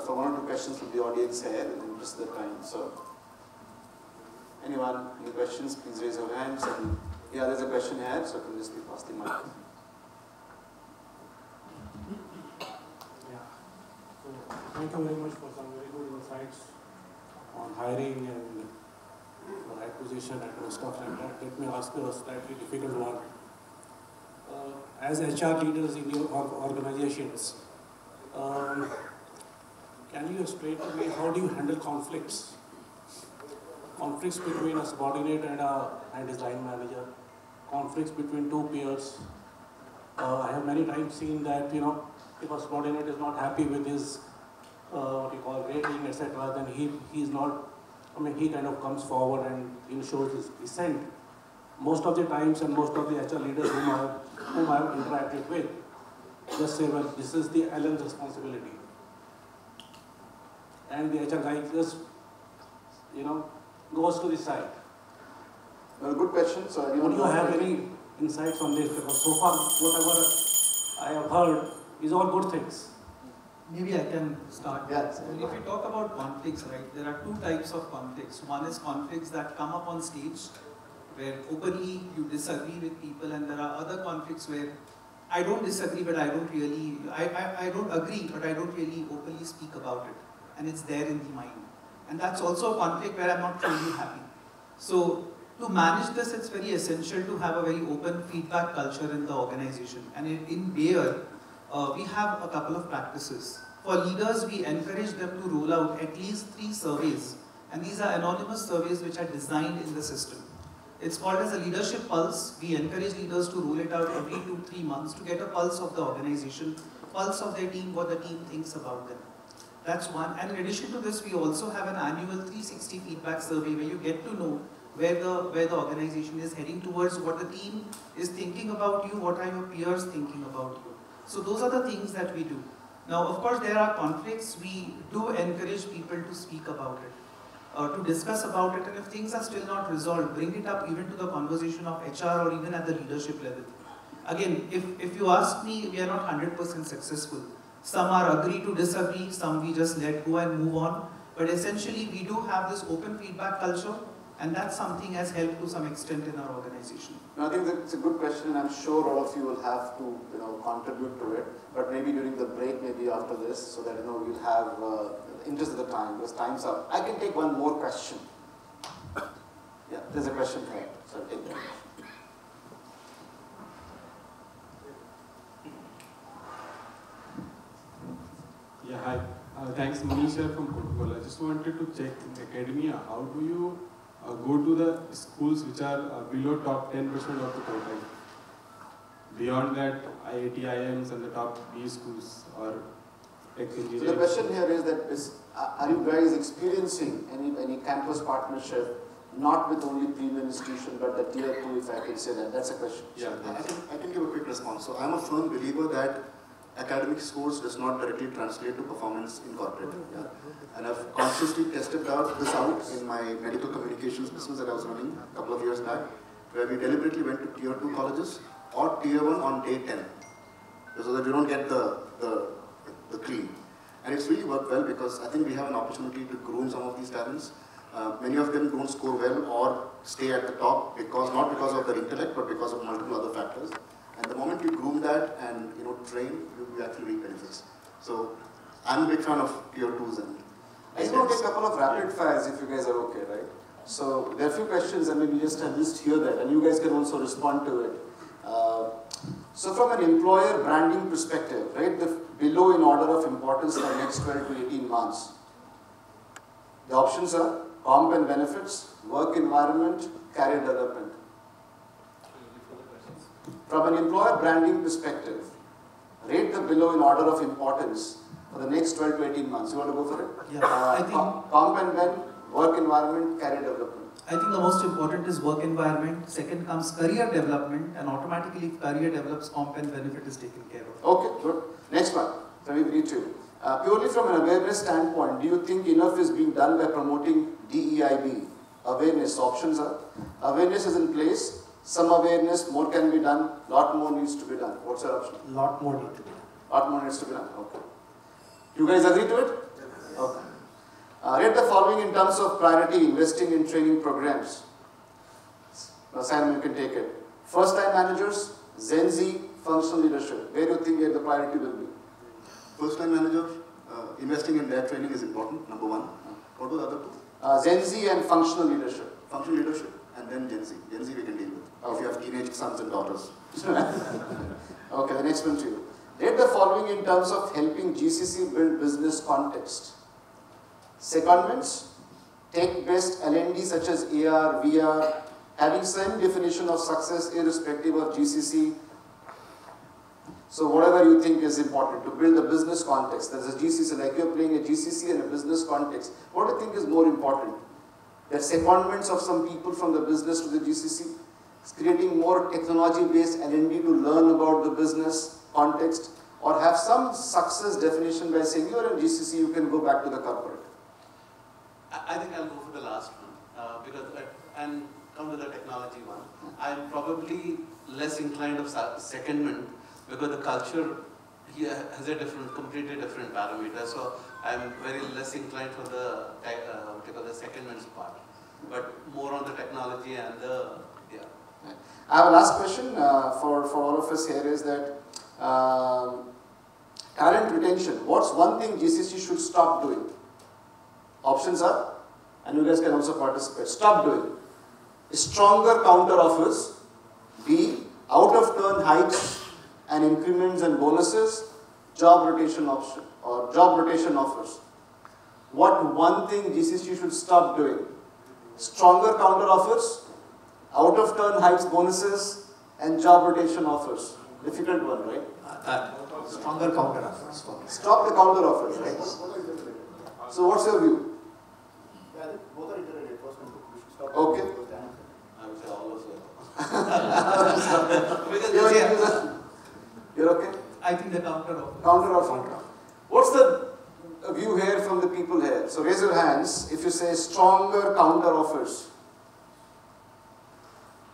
for 1 or 2 questions from the audience here in the interest of the time. So, anyone, any questions, please raise your hands. And yeah, there's a question here, so can just be passed the mic. Yeah. So thank you very much for some very good insights on hiring and acquisition and stuff like that. Let me ask you a slightly difficult one. As HR leaders in your organizations, can you explain to me how do you handle conflicts? Conflicts between a subordinate and his line manager, conflicts between 2 peers. I have many times seen that, if a subordinate is not happy with his, what you call rating, etc., then he's not, he kind of comes forward and shows his dissent. Most of the times, and most of the HR leaders whom I have interacted with, just say, well, this is the Alan's responsibility. And the HR guy just, goes to the side. Well, good question. So, do you have any insights on this? Because so far, whatever I have heard is all good things. Maybe I can start. Yeah. If you talk about conflicts, right, there are 2 types of conflicts. One is conflicts that come up on stage, where openly you disagree with people, and there are other conflicts where I don't disagree, but I don't really, I don't agree, but I don't really openly speak about it. And it's there in the mind. And that's also a conflict where I'm not truly happy. So to manage this, it's very essential to have a very open feedback culture in the organization. And in Bayer, we have a couple of practices. For leaders, we encourage them to roll out at least 3 surveys. And these are anonymous surveys which are designed in the system. It's called as a leadership pulse. We encourage leaders to roll it out every 2-3 months to get a pulse of the organization, pulse of their team, what the team thinks about them. That's one. And in addition to this, we also have an annual 360 feedback survey where you get to know where the organization is heading towards, what the team is thinking about you, what are your peers thinking about you. So those are the things that we do. Now, of course, there are conflicts. We do encourage people to speak about it. To discuss about it, and if things are still not resolved, bring it up even to the conversation of HR or even at the leadership level. Again, if you ask me, we are not 100% successful. Some are agree to disagree, some we just let go and move on. But essentially, we do have this open feedback culture, and that's something has helped to some extent in our organization. No, I think that's a good question, and I'm sure all of you will have to contribute to it. But maybe during the break, maybe after this, so that we'll have interest of the time, because time's up. I can take one more question. Yeah, there's a question here. So take that. Yeah, hi. Thanks, Manisha from Coca-Cola. I just wanted to check in academia, how do you go to the schools which are below top 10% of the quotile? Beyond that, IIT, IIMs and the top B schools or tech engineering. So the question here is that are you guys experiencing any campus partnership, not with only premium institution, but the tier 2, if I can say that? That's a question. Yeah, I can give a quick response. So I'm a firm believer that academic scores does not directly translate to performance in corporate. Yeah. And I've consciously tested this out in my medical communications business that I was running a couple of years back, where we deliberately went to tier 2 colleges or tier 1 on day 10, so that you don't get the cream. And it's really worked well because I think we have an opportunity to groom some of these talents. Many of them don't score well or stay at the top not because of their intellect, but because of multiple other factors. And the moment you groom that and train, you actually reap benefits. So I'm a big fan of tier 2s. And I just want to take a couple of rapid fires if you guys are okay, right? So there are a few questions and maybe just hear that, and you guys can also respond to it. So from an employer branding perspective, right, below in order of importance for the next 12 to 18 months, the options are comp and benefits, work environment, career development. From an employer branding perspective, rate the below in order of importance for the next 12 to 18 months. You want to go for it? Yeah, I think comp and ben, work environment, career development. I think the most important is work environment. Second comes career development, and automatically if career develops, comp and benefit is taken care of. Okay, good. Next one. So we need to. Purely from an awareness standpoint, do you think enough is being done by promoting DEIB? Awareness, options are. Awareness is in place. Some awareness, more can be done. Lot more needs to be done. What's your option? Lot more need to be done. Lot more needs to be done. Okay. You guys agree to it? Yes. Okay. Rate the following in terms of priority, investing in training programs. Now, Sairam, you can take it. First-time managers, Gen Z, functional leadership. Where do you think the priority will be? First-time managers, investing in their training is important, number one. What were the other two? Gen Z and functional leadership. Functional leadership, and then Gen Z. Gen Z we can deal with. Okay. If you have teenage sons and daughters. Okay, the next one to you. Rate the following in terms of helping GCC build business context. Secondments, tech-based L&D such as AR, VR, having same definition of success irrespective of GCC. So whatever you think is important to build a business context. There's a GCC, like you're playing a GCC in a business context. What do you think is more important? That secondments of some people from the business to the GCC, it's creating more technology-based L&D to learn about the business context, or have some success definition by saying you're in GCC, you can go back to the corporate. I think I'll go for the last one and come to the technology one. I'm probably less inclined of secondment because the culture here has a completely different parameter. So I'm very less inclined for the secondments part, but more on the technology and the I have a last question for all of us here is that Talent retention. What's one thing GCC should stop doing? Options are, and you guys can also participate. Stop doing. Stronger counter offers. B. Out of turn hikes and increments and bonuses. Job rotation option or job rotation offers. What one thing GCC should stop doing? Stronger counter offers, out of turn hikes, bonuses, and job rotation offers. Difficult one, right? Stronger counter offers. Stop the counter offers, right? So what's your view? Both are interrelated. Okay. I would say all of them. You're okay? I think the counter offer. Counter offer. What's the view here from the people here? So raise your hands if you say stronger counter offers.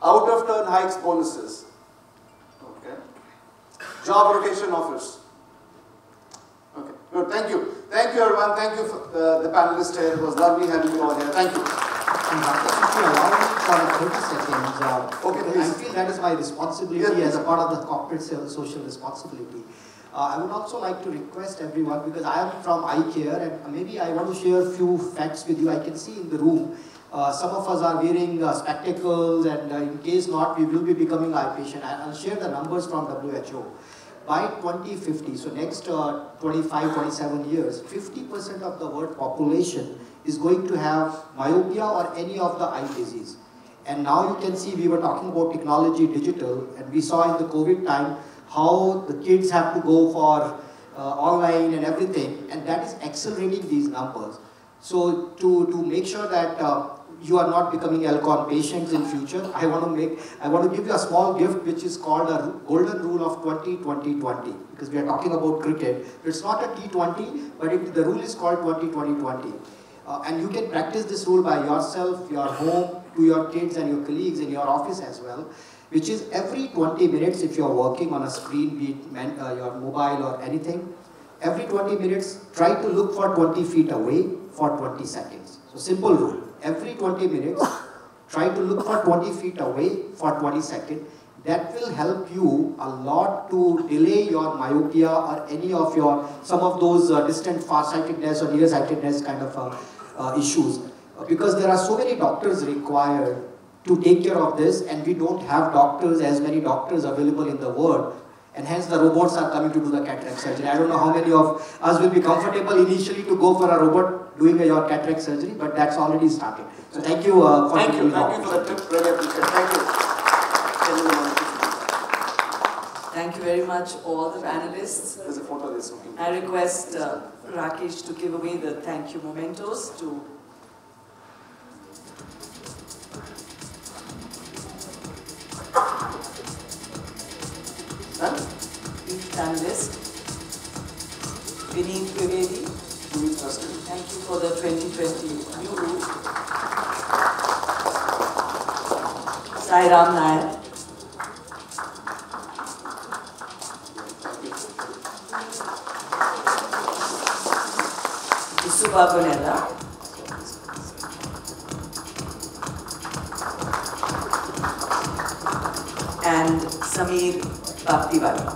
Out of turn hikes, bonuses. Okay. Job rotation offers. Okay, good. Thank you. Thank you, everyone. Thank you for the panelists here. It was lovely having you all here. Thank you. And if you allow me for 30 seconds, okay, I feel that is my responsibility as a part of the corporate social responsibility. I would also like to request everyone, because I am from eye care, and maybe I want to share a few facts with you. I can see in the room, some of us are wearing spectacles, and in case not, we will be becoming eye patient. I'll share the numbers from WHO. By 2050, so next 25, 27 years, 50% of the world population is going to have myopia or any of the eye disease. And now you can see, we were talking about technology, digital, and we saw in the COVID time how the kids have to go for online and everything, and that is accelerating these numbers. So to make sure that you are not becoming Alcon patients in future, I want to give you a small gift which is called a golden rule of 20-20-20, because we are talking about cricket. It's not a T20, but the rule is called 20-20-20. And you can practice this rule by yourself, your home, to your kids and your colleagues in your office as well, which is every 20 minutes if you're working on a screen, be it your mobile or anything, every 20 minutes, try to look for 20 feet away for 20 seconds. So simple rule, every 20 minutes, try to look for 20 feet away for 20 seconds. That will help you a lot to delay your myopia or any of some of those distant farsightedness or nearsightedness kind of issues. Because there are so many doctors required to take care of this, and we don't have as many doctors available in the world, and hence the robots are coming to do the cataract surgery. I don't know how many of us will be comfortable initially to go for a robot doing your cataract surgery, but that's already started. So thank you for Thank you for the tip. Really appreciate it. Thank you. Thank you very much, all the panelists. There's a photo there. I request Rakesh to give away the thank you mementos to each panelist. Vineet Dwivedi, thank you for the 2020 new rule. Sairam Nair. Subba Gonella. And Baptiwale.